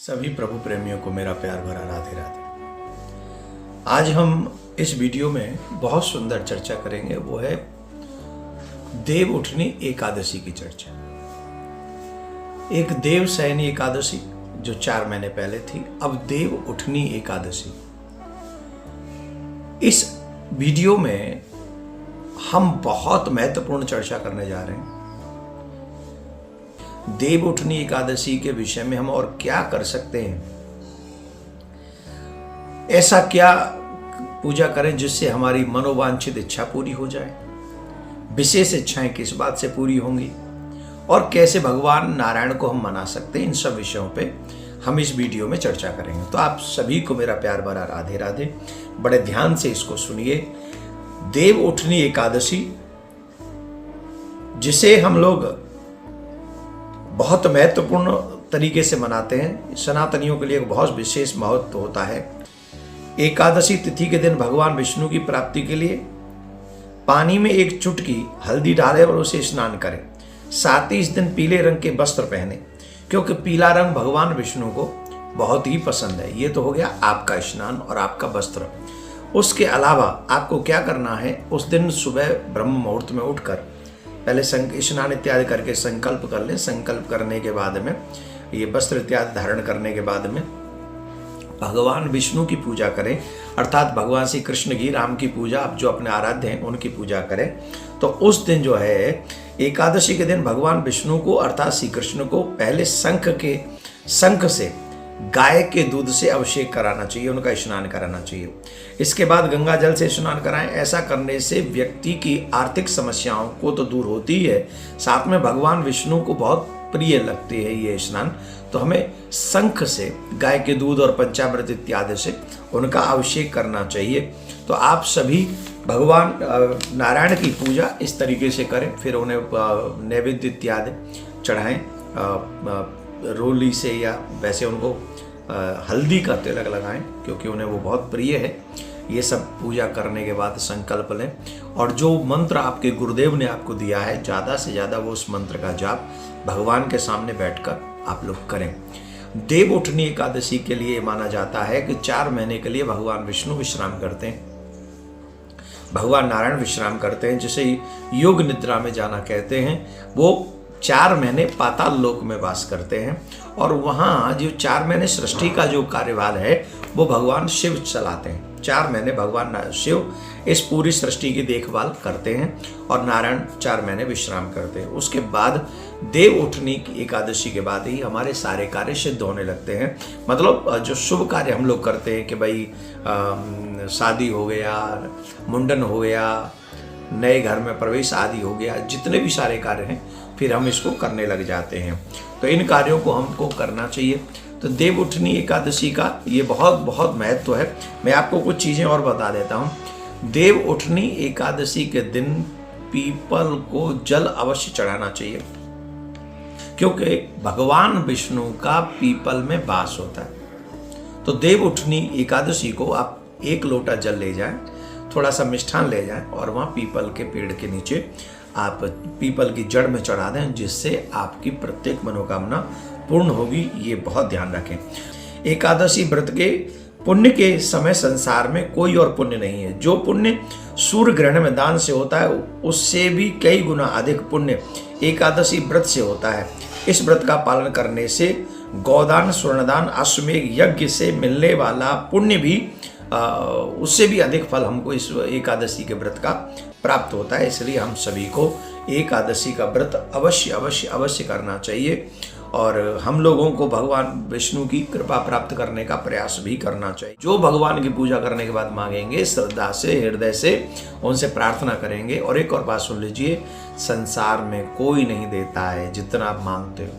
सभी प्रभु प्रेमियों को मेरा प्यार भरा राधे राधे। आज हम इस वीडियो में बहुत सुंदर चर्चा करेंगे, वो है देव उठनी एकादशी की चर्चा। एक देव सैनी एकादशी जो 4 महीने पहले थी, अब देव उठनी एकादशी। इस वीडियो में हम बहुत महत्वपूर्ण चर्चा करने जा रहे हैं। देव उठनी एकादशी के विषय में हम और क्या कर सकते हैं, ऐसा क्या पूजा करें जिससे हमारी मनोवांछित इच्छा पूरी हो जाए, विशेष इच्छाएं किस बात से पूरी होंगी और कैसे भगवान नारायण को हम मना सकते हैं। इन सब विषयों पे हम इस वीडियो में चर्चा करेंगे। तो आप सभी को मेरा प्यार भरा राधे राधे। बड़े ध्यान से इसको सुनिए। देव उठनी एकादशी, जिसे हम लोग बहुत महत्वपूर्ण तरीके से मनाते हैं, सनातनियों के लिए एक बहुत विशेष महत्व होता है। एकादशी तिथि के दिन भगवान विष्णु की प्राप्ति के लिए पानी में एक चुटकी हल्दी डालें और उसे स्नान करें। साथ ही इस दिन पीले रंग के वस्त्र पहने, क्योंकि पीला रंग भगवान विष्णु को बहुत ही पसंद है। ये तो हो गया आपका स्नान और आपका वस्त्र। उसके अलावा आपको क्या करना है, उस दिन सुबह ब्रह्म मुहूर्त में उठकर पहले स्नान इत्यादि करके संकल्प कर लें। संकल्प करने के बाद में ये वस्त्र इत्यादि धारण करने के बाद में भगवान विष्णु की पूजा करें, अर्थात भगवान श्री कृष्ण की, राम की पूजा, आप जो अपने आराध्य हैं उनकी पूजा करें। तो उस दिन जो है एकादशी के दिन भगवान विष्णु को अर्थात श्री कृष्ण को पहले शंख से गाय के दूध से अभिषेक कराना चाहिए, उनका स्नान कराना चाहिए। इसके बाद गंगा जल से स्नान कराएं। ऐसा करने से व्यक्ति की आर्थिक समस्याओं को तो दूर होती है, साथ में भगवान विष्णु को बहुत प्रिय लगती है ये स्नान। तो हमें शंख से, गाय के दूध और पंचामृत इत्यादि से उनका अभिषेक करना चाहिए। तो आप सभी भगवान नारायण की पूजा इस तरीके से करें, फिर उन्हें नैवेद्य इत्यादि चढ़ाएं रोली से, या वैसे उनको हल्दी का तिलक लगाएं क्योंकि उन्हें वो बहुत प्रिय है। ये सब पूजा करने के बाद संकल्प लें और जो मंत्र आपके गुरुदेव ने आपको दिया है, ज़्यादा से ज़्यादा वो उस मंत्र का जाप भगवान के सामने बैठकर आप लोग करें। देव उठनी एकादशी के लिए माना जाता है कि 4 महीने के लिए भगवान विष्णु विश्राम करते हैं, भगवान नारायण विश्राम करते हैं, जिसे योग निद्रा में जाना कहते हैं। वो 4 महीने पाताल लोक में वास करते हैं और वहाँ जो 4 महीने सृष्टि का जो कार्यभार है वो भगवान शिव चलाते हैं। 4 महीने भगवान शिव इस पूरी सृष्टि की देखभाल करते हैं और नारायण 4 महीने विश्राम करते हैं। उसके बाद देव उठनी की एकादशी के बाद ही हमारे सारे कार्य सिद्ध होने लगते हैं। मतलब जो शुभ कार्य हम लोग करते हैं कि भाई शादी हो गया, मुंडन हो गया, नए घर में प्रवेश आदि हो गया, जितने भी सारे कार्य हैं फिर हम इसको करने लग जाते हैं। तो इन कार्यों को हमको करना चाहिए। तो देव उठनी एकादशी का ये बहुत बहुत महत्व है। मैं आपको कुछ चीज़ें और बता देता हूँ। देव उठनी एकादशी के दिन पीपल को जल अवश्य चढ़ाना चाहिए, क्योंकि भगवान विष्णु का पीपल में वास होता है। तो देव उठनी एकादशी को आप 1 लोटा जल ले जाएं, थोड़ा सा मिष्ठान ले जाएं और वहाँ पीपल के पेड़ के नीचे आप पीपल की जड़ में चढ़ा दें, जिससे आपकी प्रत्येक मनोकामना पूर्ण होगी। ये बहुत ध्यान रखें। एकादशी व्रत के पुण्य के समय संसार में कोई और पुण्य नहीं है। जो पुण्य सूर्य ग्रहण में दान से होता है, उससे भी कई गुना अधिक पुण्य एकादशी व्रत से होता है। इस व्रत का पालन करने से गौदान, स्वर्णदान, अश्वमेध यज्ञ से मिलने वाला पुण्य भी उससे भी अधिक फल हमको इस एकादशी के व्रत का प्राप्त होता है। इसलिए हम सभी को एकादशी का व्रत अवश्य अवश्य अवश्य करना चाहिए और हम लोगों को भगवान विष्णु की कृपा प्राप्त करने का प्रयास भी करना चाहिए। जो भगवान की पूजा करने के बाद मांगेंगे, श्रद्धा से, हृदय से उनसे प्रार्थना करेंगे। और एक और बात सुन लीजिए, संसार में कोई नहीं देता है जितना आप मांगते हो।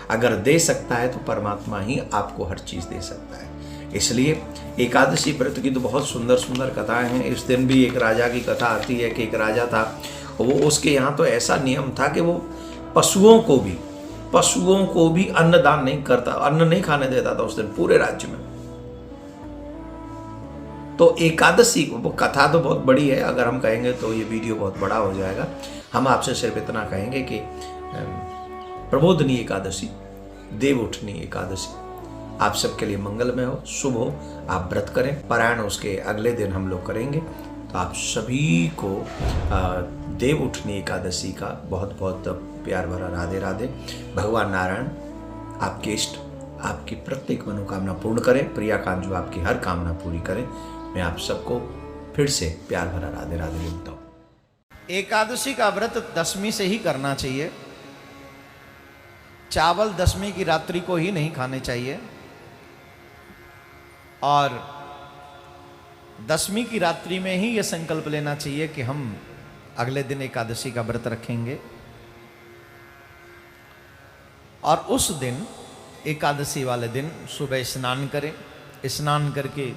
अगर दे सकता है तो परमात्मा ही आपको हर चीज़ दे सकता है। इसलिए एकादशी व्रत की तो बहुत सुंदर सुंदर कथाएं हैं। इस दिन भी एक राजा की कथा आती है कि एक राजा था, वो उसके यहाँ तो ऐसा नियम था कि वो पशुओं को भी अन्नदान नहीं करता, अन्न नहीं खाने देता था उस दिन पूरे राज्य में। तो एकादशी, वो कथा तो बहुत बड़ी है, अगर हम कहेंगे तो ये वीडियो बहुत बड़ा हो जाएगा। हम आपसे सिर्फ इतना कहेंगे कि प्रबोधनी एकादशी, देव उठनी एकादशी, आप सबके लिए मंगलमय हो, शुभ हो। आप व्रत करें, पारायण उसके अगले दिन हम लोग करेंगे। तो आप सभी को देव उठनी एकादशी का बहुत बहुत प्यार भरा राधे राधे। भगवान नारायण आपके इष्ट, आपकी प्रत्येक मनोकामना पूर्ण करें। प्रियाकांत जो आपकी हर कामना पूरी करें। मैं आप सबको फिर से प्यार भरा राधे राधे बोलता हूँ। एकादशी का व्रत दशमी से ही करना चाहिए। चावल दशमी की रात्रि को ही नहीं खाने चाहिए और दशमी की रात्रि में ही यह संकल्प लेना चाहिए कि हम अगले दिन एकादशी का व्रत रखेंगे। और उस दिन एकादशी वाले दिन सुबह स्नान करें। स्नान करके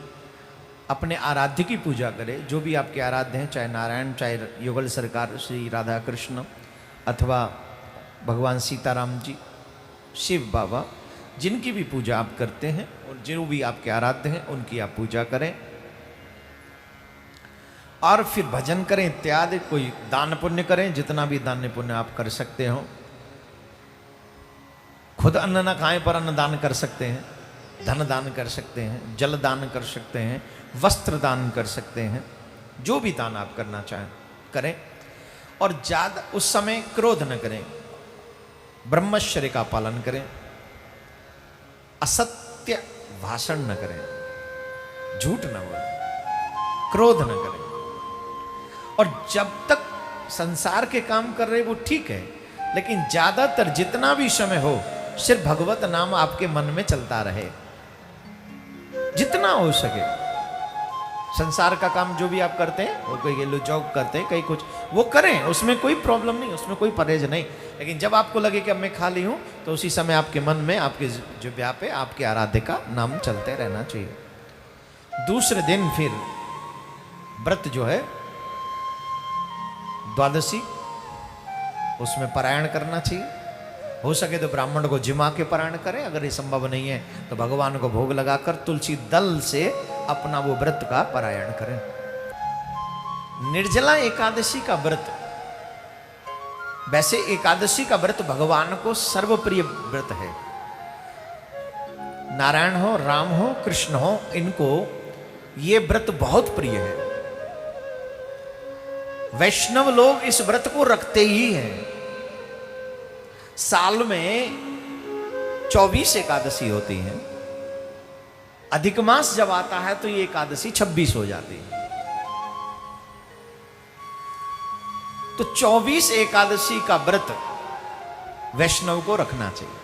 अपने आराध्य की पूजा करें। जो भी आपके आराध्य हैं, चाहे नारायण, चाहे युगल सरकार श्री राधा कृष्ण, अथवा भगवान सीताराम जी, शिव बाबा, जिनकी भी पूजा आप करते हैं और जो भी आपके आराध्य हैं उनकी आप पूजा करें। और फिर भजन करें इत्यादि। कोई दान पुण्य करें, जितना भी दान पुण्य आप कर सकते हो। खुद अन्न न खाएं पर अन्न दान कर सकते हैं, धन दान कर सकते हैं, जल दान कर सकते हैं, वस्त्र दान कर सकते हैं। जो भी दान आप करना चाहें करें। और ज्यादा उस समय क्रोध न करें, ब्रह्मचर्य का पालन करें, असत्य भाषण न करें, झूठ न बोलें, क्रोध न करें। और जब तक संसार के काम कर रहे वो ठीक है, लेकिन ज्यादातर जितना भी समय हो सिर्फ भगवत नाम आपके मन में चलता रहे, जितना हो सके। संसार का काम जो भी आप करते हैं, वो कोई गेलो जॉब करते हैं, कहीं कुछ, वो करें, उसमें कोई प्रॉब्लम नहीं, उसमें कोई परहेज नहीं। लेकिन जब आपको लगे कि अब मैं खाली हूं, तो उसी समय आपके मन में, आपके जिह्वा पे आपके आराध्य का नाम चलते रहना चाहिए। दूसरे दिन फिर व्रत जो है द्वादशी, उसमें पारायण करना चाहिए। हो सके तो ब्राह्मण को जिमा के पारायण करें। अगर ये संभव नहीं है तो भगवान को भोग लगाकर तुलसी दल से अपना वो व्रत का पारायण करें। निर्जला एकादशी का व्रत, वैसे एकादशी का व्रत भगवान को सर्वप्रिय व्रत है। नारायण हो, राम हो, कृष्ण हो, इनको ये व्रत बहुत प्रिय है। वैष्णव लोग इस व्रत को रखते ही हैं। साल में 24 एकादशी होती हैं। अधिक मास जब आता है तो ये एकादशी 26 हो जाती है। तो 24 एकादशी का व्रत वैष्णव को रखना चाहिए।